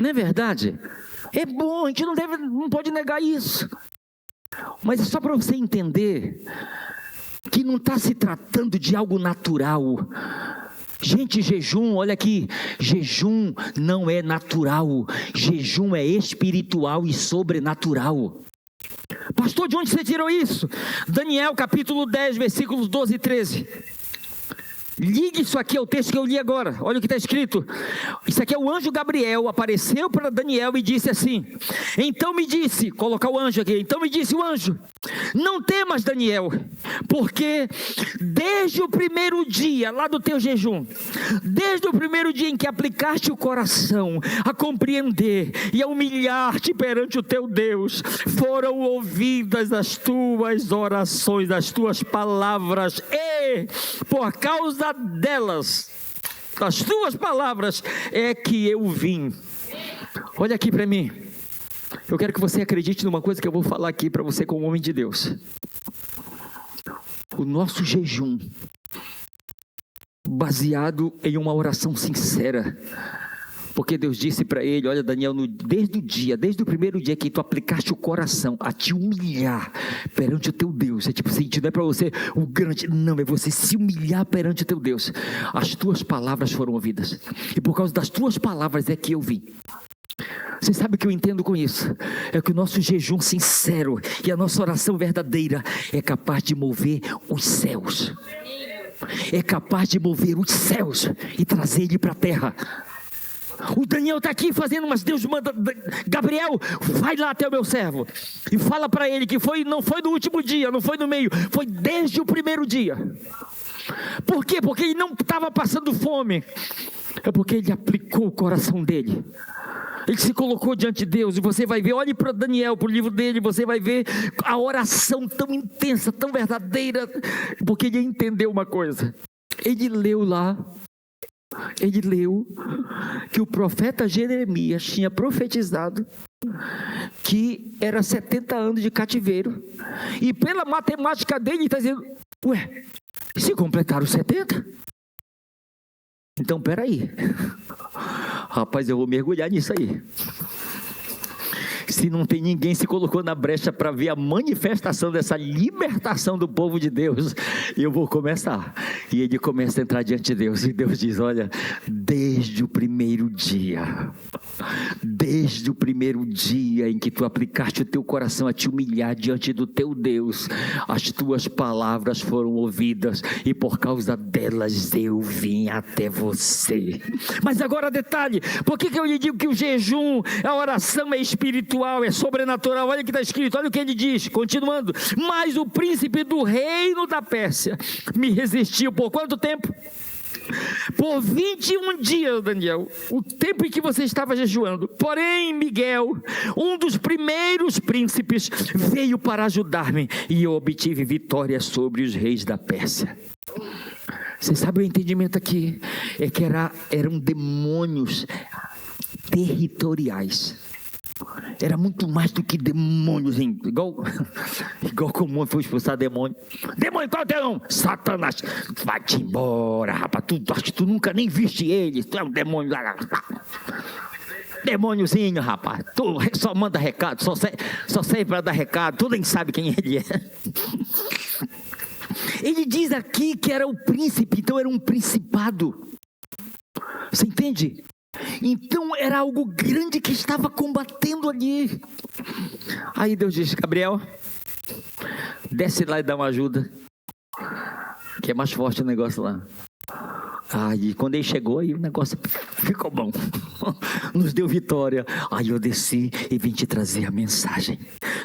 Não é verdade? É bom, a gente não pode negar isso. Mas é só para você entender que não está se tratando de algo natural. Gente, jejum, olha aqui, jejum não é natural, jejum é espiritual e sobrenatural. Pastor, de onde você tirou isso? Daniel capítulo 10, versículos 12 e 13. Ligue isso aqui ao texto que eu li agora. Olha o que está escrito. Isso aqui é o anjo Gabriel, apareceu para Daniel e disse assim. Então me disse, colocar o anjo aqui. Então me disse o anjo, não temas, Daniel, porque desde o primeiro dia lá do teu jejum, desde o primeiro dia em que aplicaste o coração a compreender e a humilhar-te perante o teu Deus, foram ouvidas as tuas orações, as tuas palavras, e por causa delas, das tuas palavras, é que eu vim. Olha aqui para mim. Eu quero que você acredite numa coisa que eu vou falar aqui para você como homem de Deus. O nosso jejum, baseado em uma oração sincera, porque Deus disse para ele, olha Daniel, desde o primeiro dia que tu aplicaste o coração a te humilhar perante o teu Deus, é tipo assim, não é para você o grande, não, é você se humilhar perante o teu Deus, as tuas palavras foram ouvidas, e por causa das tuas palavras é que eu vim. Você sabe o que eu entendo com isso? É que o nosso jejum sincero e a nossa oração verdadeira é capaz de mover os céus, é capaz de mover os céus e trazer ele para a terra. O Daniel está aqui fazendo, mas Deus manda, Gabriel, vai lá até o meu servo e fala para ele que não foi no último dia, não foi no meio, foi desde o primeiro dia. Por quê? Porque ele não estava passando fome, é porque ele aplicou o coração dele. Ele se colocou diante de Deus, e você vai ver, olhe para Daniel, para o livro dele, você vai ver a oração tão intensa, tão verdadeira, porque ele entendeu uma coisa. Ele leu que o profeta Jeremias tinha profetizado que era 70 anos de cativeiro, e pela matemática dele ele está dizendo, ué, se completaram 70? Então peraí, rapaz, eu vou mergulhar nisso aí. Se não tem ninguém se colocou na brecha para ver a manifestação dessa libertação do povo de Deus, eu vou começar. E ele começa a entrar diante de Deus. E Deus diz: olha, desde o primeiro dia em que tu aplicaste o teu coração a te humilhar diante do teu Deus, as tuas palavras foram ouvidas, e por causa delas eu vim até você. Mas agora detalhe, por que eu lhe digo que o jejum, a oração é espiritual, é sobrenatural? Olha o que está escrito, olha o que ele diz, continuando: mas o príncipe do reino da Pérsia me resistiu por quanto tempo? Por 21 dias, Daniel, o tempo em que você estava jejuando. Porém, Miguel, um dos primeiros príncipes, veio para ajudar-me, e eu obtive vitória sobre os reis da Pérsia. Você sabe o entendimento aqui? É que eram demônios territoriais. Era muito mais do que demônios, igual como foi expulsar demônio. Demônio, qual é o teu nome? Satanás. Vai-te embora, rapaz. Acho que tu nunca nem viste ele. Tu é um demônio. Demôniozinho, rapaz. Tu só manda recado, só serve para dar recado. Tu nem sabe quem ele é. Ele diz aqui que era o príncipe, então era um principado. Você entende? Então era algo grande que estava combatendo ali. Aí Deus diz: Gabriel, desce lá e dá uma ajuda, que é mais forte o negócio lá. Aí quando ele chegou, aí o negócio ficou bom. Nos deu vitória. Aí eu desci e vim te trazer a mensagem.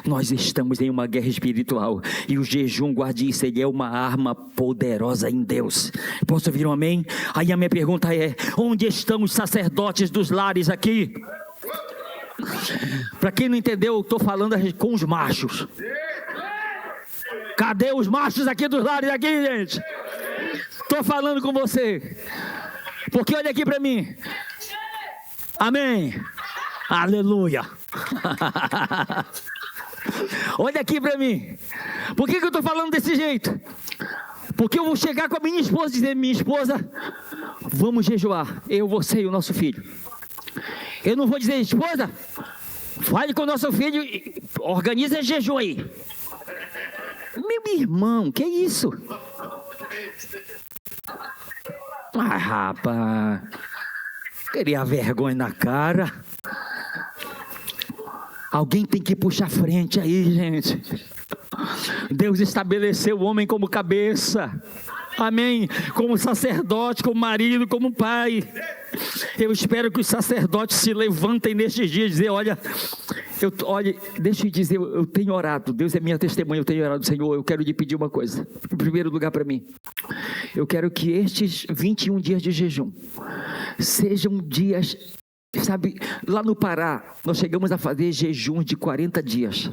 Nós estamos em uma guerra espiritual, e o jejum, guarde isso, ele é uma arma poderosa em Deus. Posso ouvir um amém? Aí a minha pergunta é: onde estão os sacerdotes dos lares aqui? Para quem não entendeu, eu estou falando com os machos. Cadê os machos aqui dos lares aqui, gente? Estou falando com você, porque olha aqui para mim. Amém, aleluia. Olha aqui para mim. Por que eu estou falando desse jeito? Porque eu vou chegar com a minha esposa e dizer: minha esposa, vamos jejuar, eu, você e o nosso filho. Eu não vou dizer: esposa, fale com o nosso filho, organiza jejum aí. Meu irmão, que isso? Ah, rapaz, queria vergonha na cara. Alguém tem que puxar frente aí, gente. Deus estabeleceu o homem como cabeça. Amém? Como sacerdote, como marido, como pai. Eu espero que os sacerdotes se levantem nestes dias e dizer: olha, deixa eu dizer, eu tenho orado, Deus é minha testemunha, eu tenho orado: Senhor, eu quero lhe pedir uma coisa. Em primeiro lugar, para mim, eu quero que estes 21 dias de jejum sejam dias, sabe, lá no Pará, nós chegamos a fazer jejuns de 40 dias,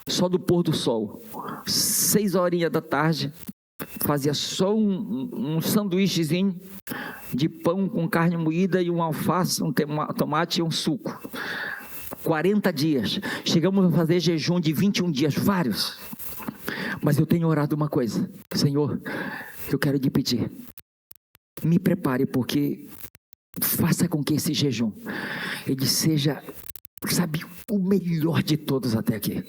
só do pôr do sol, 6 horinhas da tarde, fazia só um sanduíchezinho de pão com carne moída e um alface, um tomate e um suco. 40 dias. Chegamos a fazer jejum de 21 dias, vários. Mas eu tenho orado uma coisa: Senhor, eu quero lhe pedir, me prepare, porque faça com que esse jejum ele seja, sabe, o melhor de todos até aqui.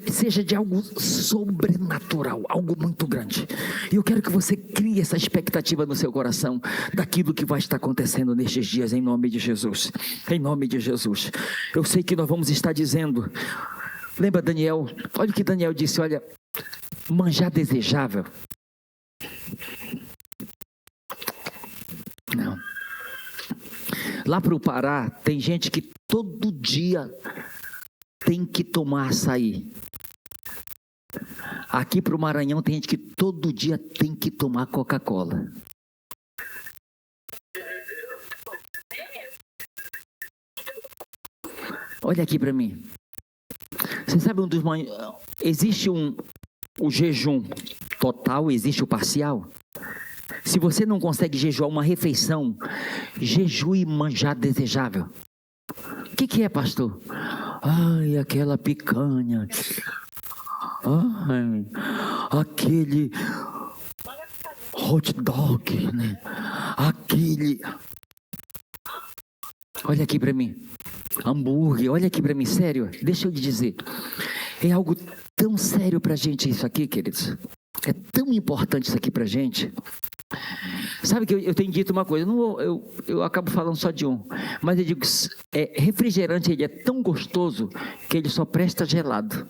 Seja de algo sobrenatural, algo muito grande. E eu quero que você crie essa expectativa no seu coração daquilo que vai estar acontecendo nestes dias, em nome de Jesus. Em nome de Jesus. Eu sei que nós vamos estar dizendo, lembra Daniel? Olha o que Daniel disse: olha, manjar desejável. Não. Lá para o Pará, tem gente que todo dia tem que tomar açaí. Aqui para o Maranhão tem gente que todo dia tem que tomar Coca-Cola. Olha aqui para mim. Você sabe existe o jejum total, existe o parcial. Se você não consegue jejuar uma refeição, jejue manjar desejável. O que é, pastor? Ai, aquela picanha. Ai, aquele hot dog, né? Olha aqui para mim. Hambúrguer, olha aqui para mim, sério. Deixa eu te dizer. É algo tão sério para a gente isso aqui, queridos. É tão importante isso aqui para a gente. Sabe que eu tenho dito uma coisa, eu acabo falando só de um, mas eu digo que refrigerante ele é tão gostoso que ele só presta gelado.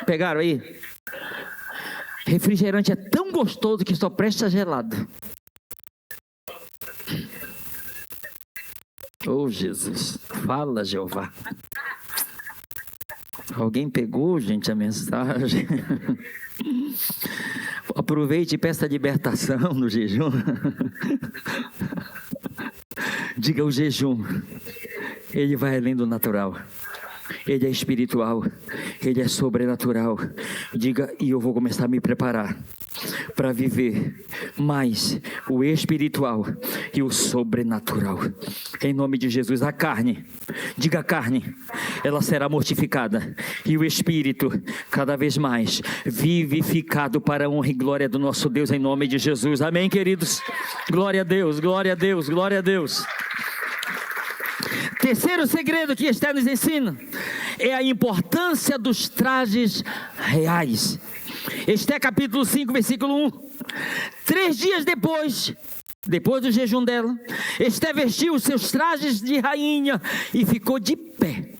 Pegaram aí? Refrigerante é tão gostoso que só presta gelado. Oh, Jesus, fala, Jeová. Alguém pegou, gente, a mensagem? Aproveite e peça a libertação no jejum. Diga: o jejum, ele vai além do natural. Ele é espiritual, ele é sobrenatural. Diga: e eu vou começar a me preparar para viver mais o espiritual e o sobrenatural. Em nome de Jesus, a carne, diga: a carne, ela será mortificada e o espírito cada vez mais vivificado para a honra e glória do nosso Deus, em nome de Jesus. Amém, queridos? Glória a Deus, glória a Deus, glória a Deus. Terceiro segredo que Esther nos ensina é a importância dos trajes reais. Esther capítulo 5, versículo 1. 3 dias depois do jejum dela, Esther vestiu os seus trajes de rainha e ficou de pé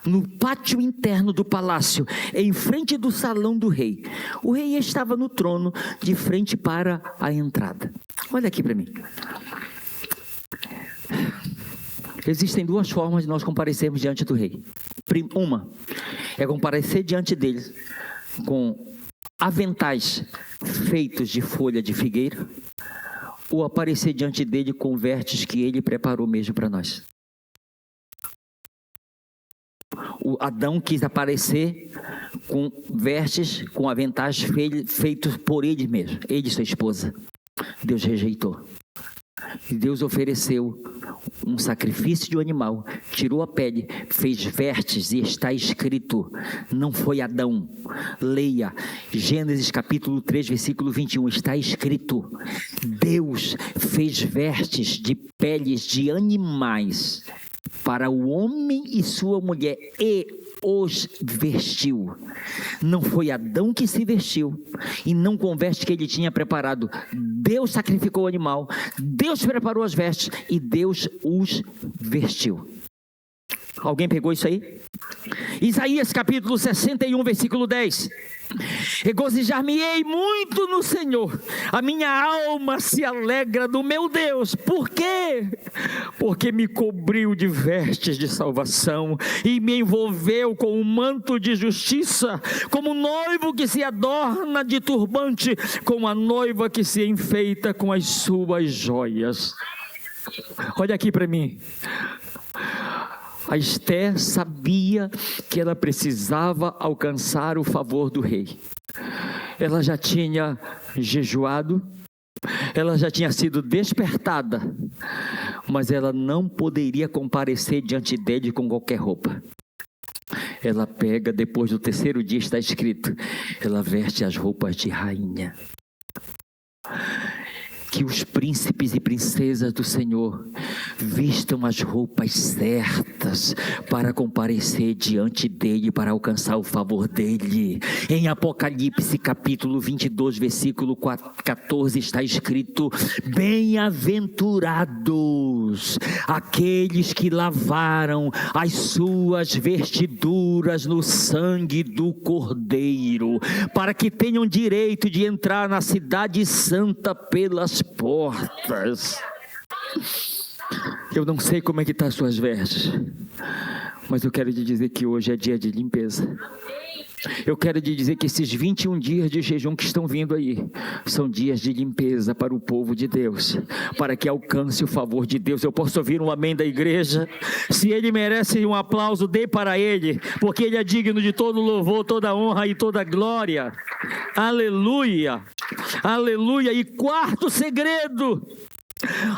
no pátio interno do palácio, em frente do salão do rei. O rei estava no trono, de frente para a entrada. Olha aqui para mim. Existem 2 formas de nós comparecermos diante do rei. Uma é comparecer diante dele com aventais feitos de folha de figueira, ou aparecer diante dele com vestes que ele preparou mesmo para nós. O Adão quis aparecer com vestes, com aventais feitos por ele mesmo, ele e sua esposa. Deus rejeitou. E Deus ofereceu um sacrifício de um animal, tirou a pele, fez vestes, e está escrito, não foi Adão. Leia Gênesis capítulo 3, versículo 21, está escrito: Deus fez vestes de peles de animais para o homem e sua mulher e os vestiu. Não foi Adão que se vestiu, e não com vestes que ele tinha preparado. Deus sacrificou o animal, Deus preparou as vestes e Deus os vestiu. Alguém pegou isso aí? Isaías capítulo 61, versículo 10. Regozijar-me-ei muito no Senhor, a minha alma se alegra do meu Deus. Por quê? Porque me cobriu de vestes de salvação e me envolveu com um manto de justiça, como um noivo que se adorna de turbante, como a noiva que se enfeita com as suas joias. Olha aqui para mim. A Esther sabia que ela precisava alcançar o favor do rei. Ela já tinha jejuado, ela já tinha sido despertada, mas ela não poderia comparecer diante dele com qualquer roupa. Ela pega, depois do 3º dia está escrito, ela veste as roupas de rainha. Que os príncipes e princesas do Senhor vistam as roupas certas para comparecer diante dele, para alcançar o favor dele. Em Apocalipse capítulo 22, versículo 14 está escrito: bem-aventurados aqueles que lavaram as suas vestiduras no sangue do Cordeiro, para que tenham direito de entrar na cidade santa pelas portas. Eu não sei como é que estão as suas vestes, mas eu quero te dizer que hoje é dia de limpeza. Eu quero te dizer que esses 21 dias de jejum que estão vindo aí, são dias de limpeza para o povo de Deus, para que alcance o favor de Deus. Eu posso ouvir um amém da igreja? Se ele merece um aplauso, dê para ele, porque ele é digno de todo louvor, toda honra e toda glória. Aleluia, aleluia. E 4º segredo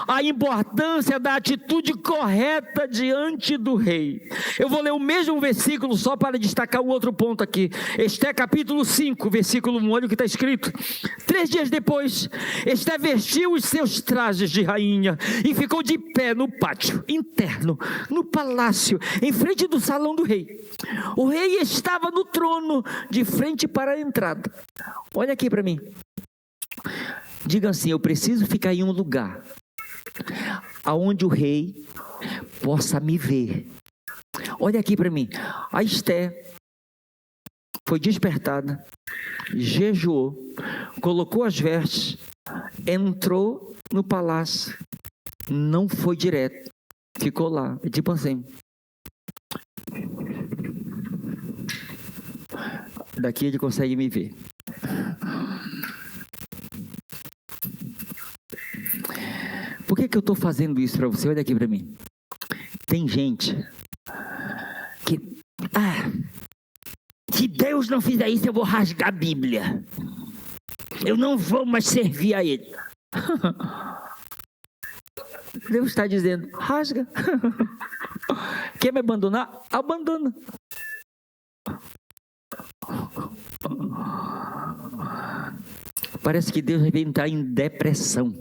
a importância da atitude correta diante do rei. Eu vou ler o mesmo versículo só para destacar um outro ponto aqui. Esté capítulo 5, versículo 1, olha o que está escrito. 3 dias depois, Esté vestiu os seus trajes de rainha e ficou de pé no pátio interno, no palácio, em frente do salão do rei. O rei estava no trono, de frente para a entrada. Olha aqui para mim. Diga assim: eu preciso ficar em um lugar aonde o rei possa me ver. Olha aqui para mim. A Esté foi despertada, jejuou, colocou as vestes, entrou no palácio, não foi direto, ficou lá, tipo assim. Daqui ele consegue me ver. Por que eu estou fazendo isso para você? Olha aqui para mim. Tem gente que... se Deus não fizer isso, eu vou rasgar a Bíblia. Eu não vou mais servir a Ele. Deus está dizendo: rasga. Quer me abandonar? Abandona. Parece que Deus vai entrar em depressão.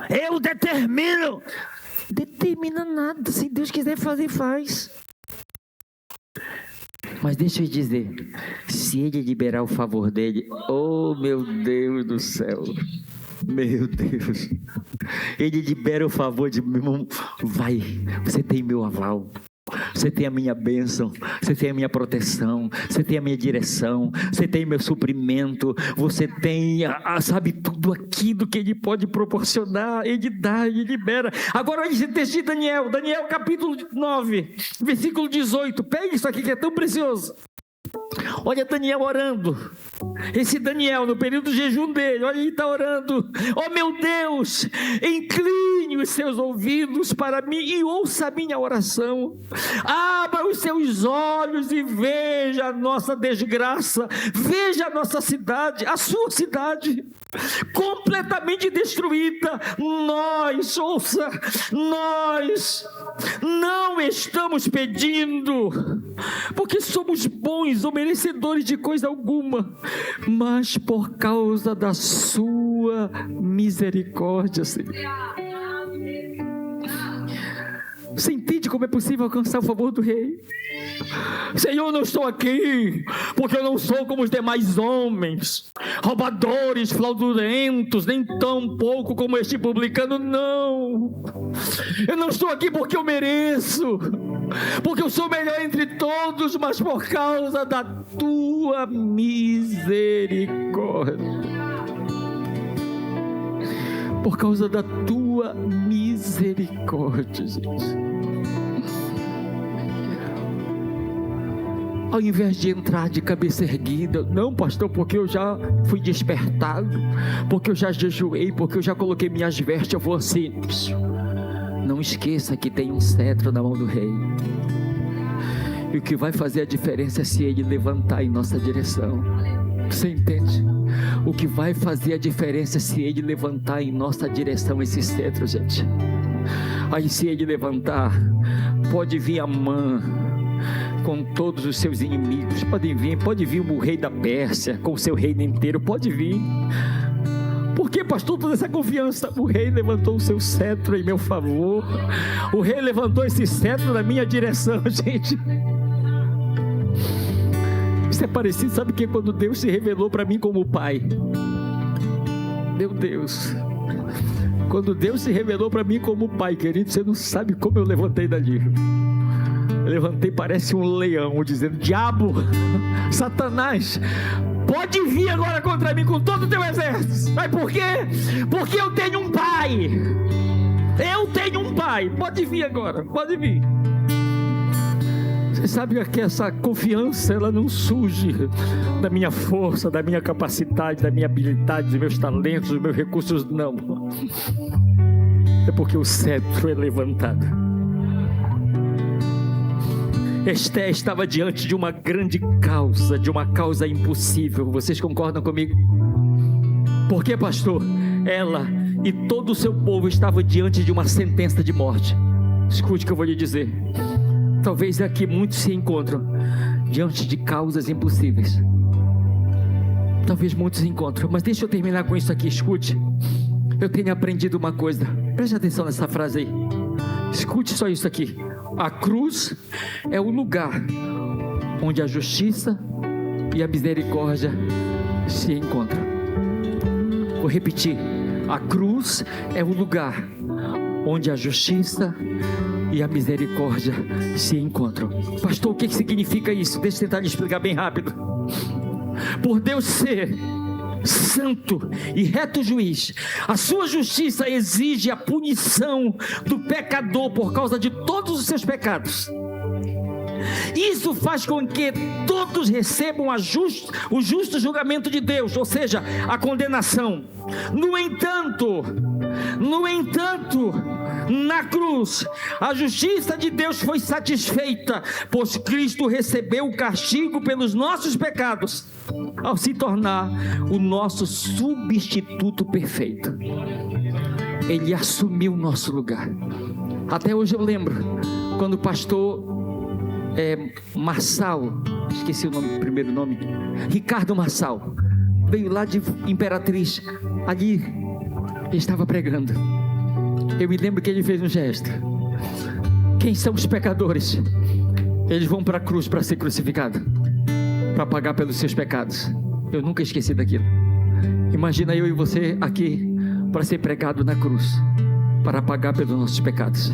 Eu determino. Determina nada. Se Deus quiser fazer, faz. Mas deixa eu dizer, se Ele liberar o favor dele, oh meu Deus do céu, meu Deus, Ele libera o favor de meu irmão, vai, você tem meu aval. Você tem a minha bênção, você tem a minha proteção, você tem a minha direção, você tem meu suprimento, você tem, sabe, tudo aquilo que Ele pode proporcionar, Ele dá, Ele libera. Agora olha esse texto de Daniel capítulo 9, versículo 18, pega isso aqui que é tão precioso. Olha Daniel orando. Esse Daniel, no período do jejum dele, olha, ele está orando: oh meu Deus, incline os seus ouvidos para mim e ouça a minha oração. Abra os seus olhos e veja a nossa desgraça, veja a nossa cidade, a sua cidade, completamente destruída. Nós, ouça, nós não estamos pedindo porque somos bons ou merecedores de coisa alguma, mas por causa da sua misericórdia, Senhor. Você entende como é possível alcançar o favor do rei? Senhor, eu não estou aqui porque eu não sou como os demais homens, roubadores, fraudulentos, nem tão pouco como este publicano, não. Eu não estou aqui porque eu mereço, porque eu sou melhor entre todos, mas por causa da tua misericórdia. Por causa da tua misericórdia, gente. Ao invés de entrar de cabeça erguida, não, pastor, porque eu já fui despertado, porque eu já jejuei, porque eu já coloquei minhas vestes, eu vou assim. Não esqueça que tem um cetro na mão do rei. E o que vai fazer a diferença é se ele levantar em nossa direção. Você entende? O que vai fazer a diferença é se ele levantar em nossa direção esse cetro, gente. Aí se ele levantar, pode vir Amã com todos os seus inimigos, pode vir o rei da Pérsia com o seu reino inteiro, pode vir. Por que, pastor, toda essa confiança? O rei levantou o seu cetro em meu favor. O rei levantou esse cetro na minha direção, gente. Isso é parecido, sabe que quando Deus se revelou para mim como pai. Meu Deus, quando Deus se revelou para mim como pai, querido, você não sabe como eu levantei dali. Eu levantei, parece um leão, dizendo: diabo, Satanás, pode vir agora contra mim com todo o teu exército. Mas por quê? Porque eu tenho um pai. Eu tenho um pai. Pode vir agora, pode vir. Você sabe que essa confiança, ela não surge da minha força, da minha capacidade, da minha habilidade, dos meus talentos, dos meus recursos, não. É porque o cetro é levantado. Esté estava diante de uma grande causa, de uma causa impossível. Vocês concordam comigo? Por que, pastor? Ela e todo o seu povo estavam diante de uma sentença de morte. Escute o que eu vou lhe dizer. Talvez aqui muitos se encontram diante de causas impossíveis. Talvez muitos se encontram, mas deixa eu terminar com isso aqui. Escute, eu tenho aprendido uma coisa. Preste atenção nessa frase aí. Escute só isso aqui. A cruz é o lugar onde a justiça e a misericórdia se encontram. Vou repetir. A cruz é o lugar onde a justiça e a misericórdia se encontram. Pastor, o que significa isso? Deixa eu tentar lhe explicar bem rápido. Por Deus ser santo e reto juiz, a sua justiça exige a punição do pecador por causa de todos os seus pecados. Isso faz com que todos recebam o justo julgamento de Deus, ou seja, a condenação. No entanto, na cruz, a justiça de Deus foi satisfeita, pois Cristo recebeu o castigo pelos nossos pecados, ao se tornar o nosso substituto perfeito. Ele assumiu o nosso lugar. Até hoje eu lembro, quando o pastor Marçal, esqueci o primeiro nome, Ricardo Marçal, veio lá de Imperatriz, ali ele estava pregando. Eu me lembro que ele fez um gesto. Quem são os pecadores? Eles vão para a cruz para ser crucificado, para pagar pelos seus pecados. Eu nunca esqueci daquilo. Imagina eu e você aqui para ser pregado na cruz, para pagar pelos nossos pecados.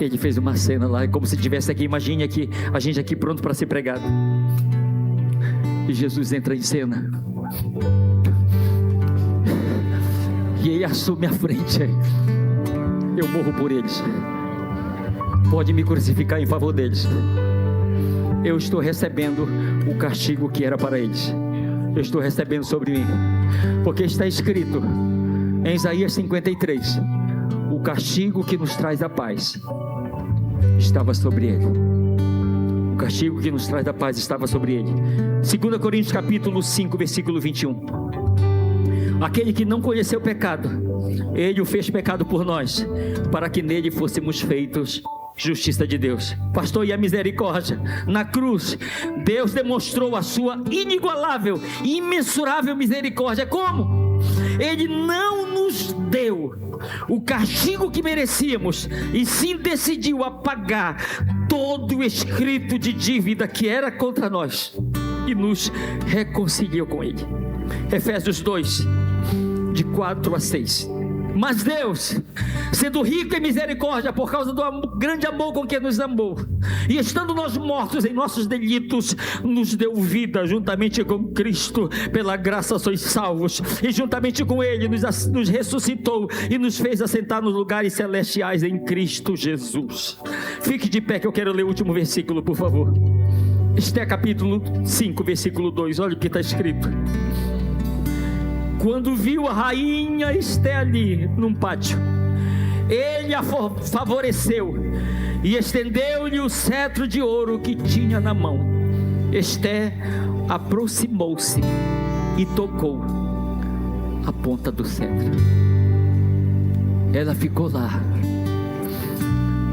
Ele fez uma cena lá, como se estivesse aqui. Imagine aqui, a gente aqui pronto para ser pregado, e Jesus entra em cena, e ele assume a frente. Eu morro por eles, pode me crucificar em favor deles. Eu estou recebendo o castigo que era para eles. Eu estou recebendo sobre mim, porque está escrito em Isaías 53, o castigo que nos traz a paz estava sobre ele. O castigo que nos traz a paz estava sobre ele. 2 Coríntios capítulo 5, versículo 21. Aquele que não conheceu pecado, ele o fez pecado por nós, para que nele fôssemos feitos justiça de Deus. Pastor, e a misericórdia? Na cruz, Deus demonstrou a sua inigualável e imensurável misericórdia. Como? Ele não nos deu o castigo que merecíamos, e sim decidiu apagar todo o escrito de dívida que era contra nós, e nos reconciliou com ele. Efésios 2, de 4 a 6. Mas Deus, sendo rico em misericórdia, por causa do grande amor com que nos amou, e estando nós mortos em nossos delitos, nos deu vida juntamente com Cristo. Pela graça sois salvos, e juntamente com Ele nos ressuscitou e nos fez assentar nos lugares celestiais em Cristo Jesus. Fique de pé que eu quero ler o último versículo, por favor. Esté capítulo 5, versículo 2. Olha o que está escrito. Quando viu a rainha Esté ali num pátio, ele a favoreceu e estendeu-lhe o cetro de ouro que tinha na mão. Esté aproximou-se e tocou a ponta do cetro. Ela ficou lá.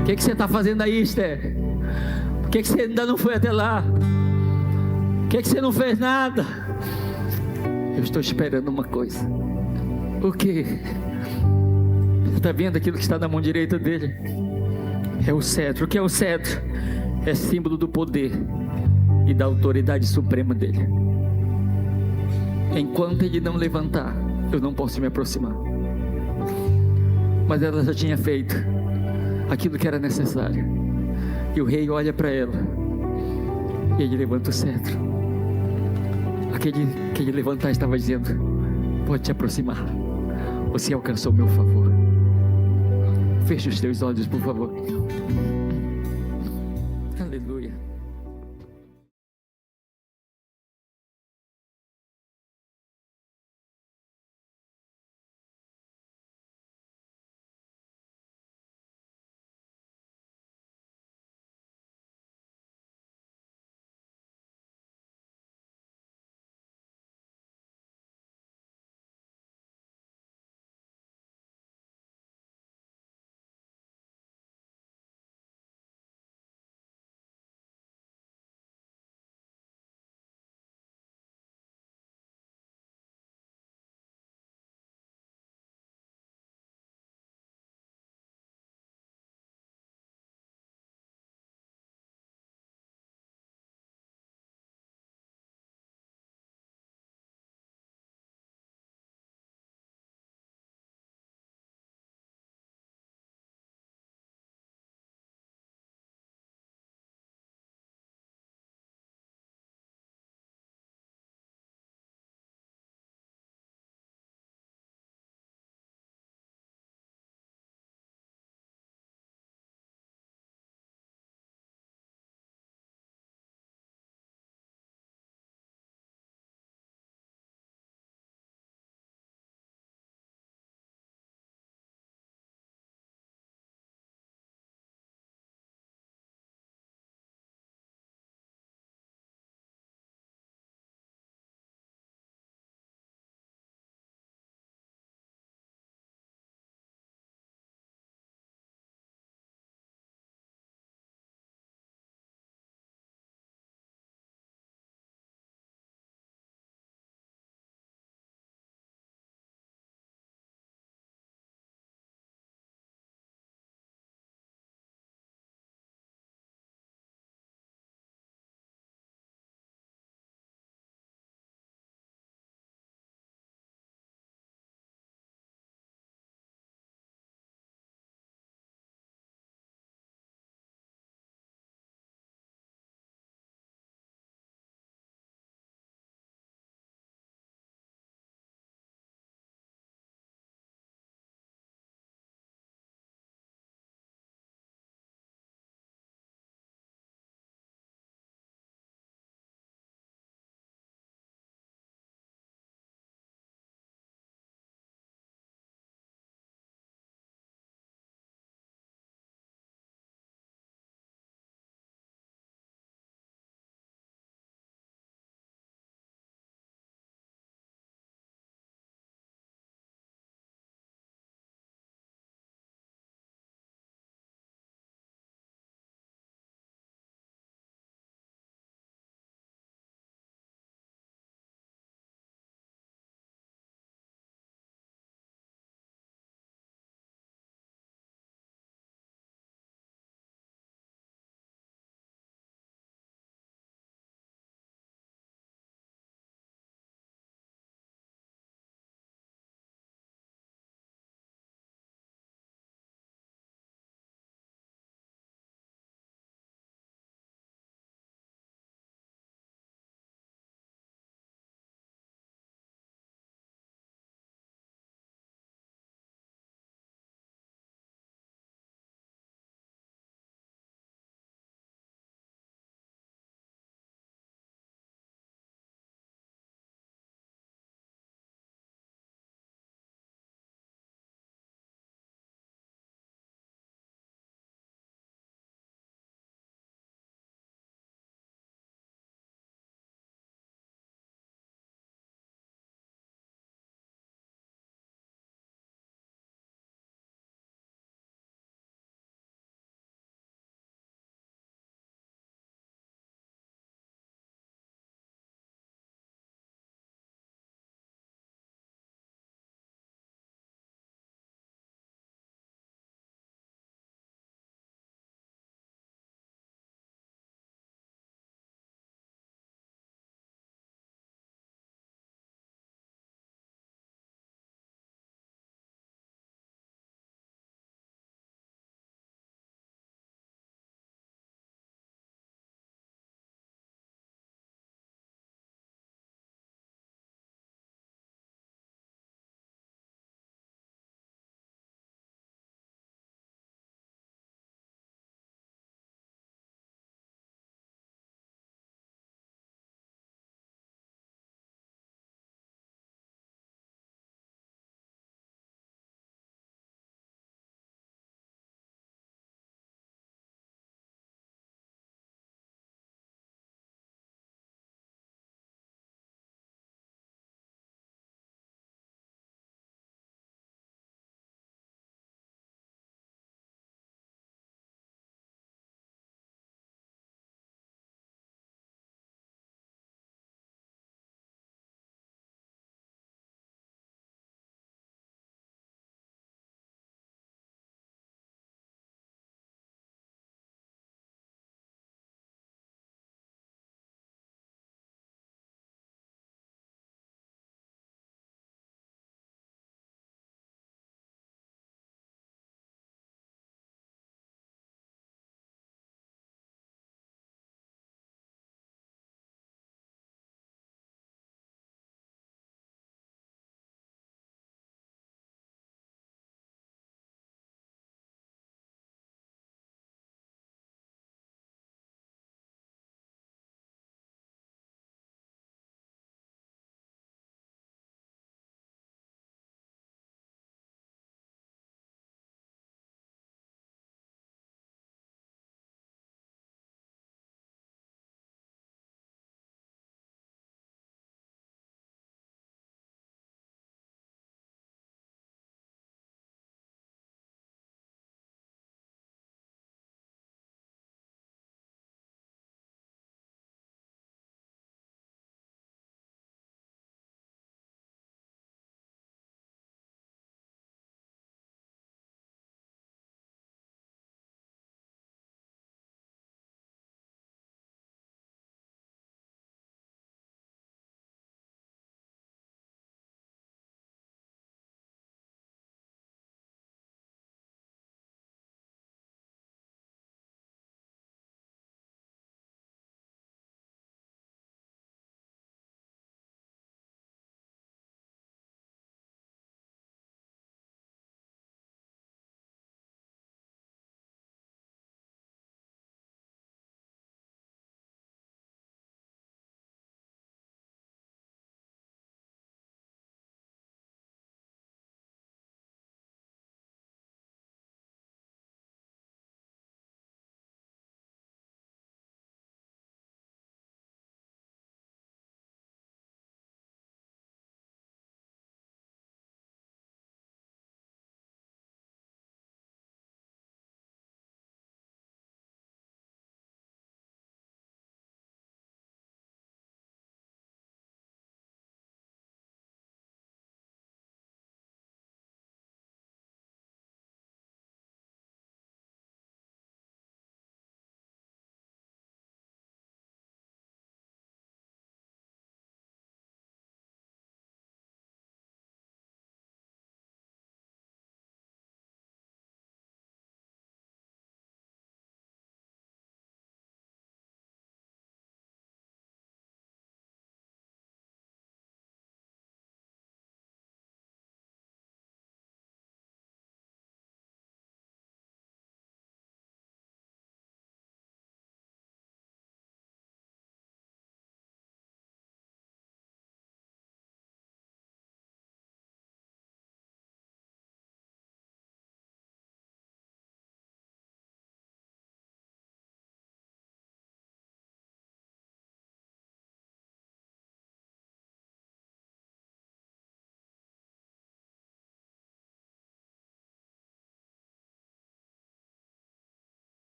O que você está fazendo aí, Esté? Por que você ainda não foi até lá? Por que você não fez nada? Eu estou esperando uma coisa. O quê? Você está vendo aquilo que está na mão direita dele? É o cetro. O que é o cetro? É símbolo do poder e da autoridade suprema dele. Enquanto ele não levantar, eu não posso me aproximar. Mas ela já tinha feito aquilo que era necessário. E o rei olha para ela e ele levanta o cetro. Aquele que ele levantar estava dizendo: pode te aproximar, você alcançou o meu favor. Feche os teus olhos, por favor. Aleluia.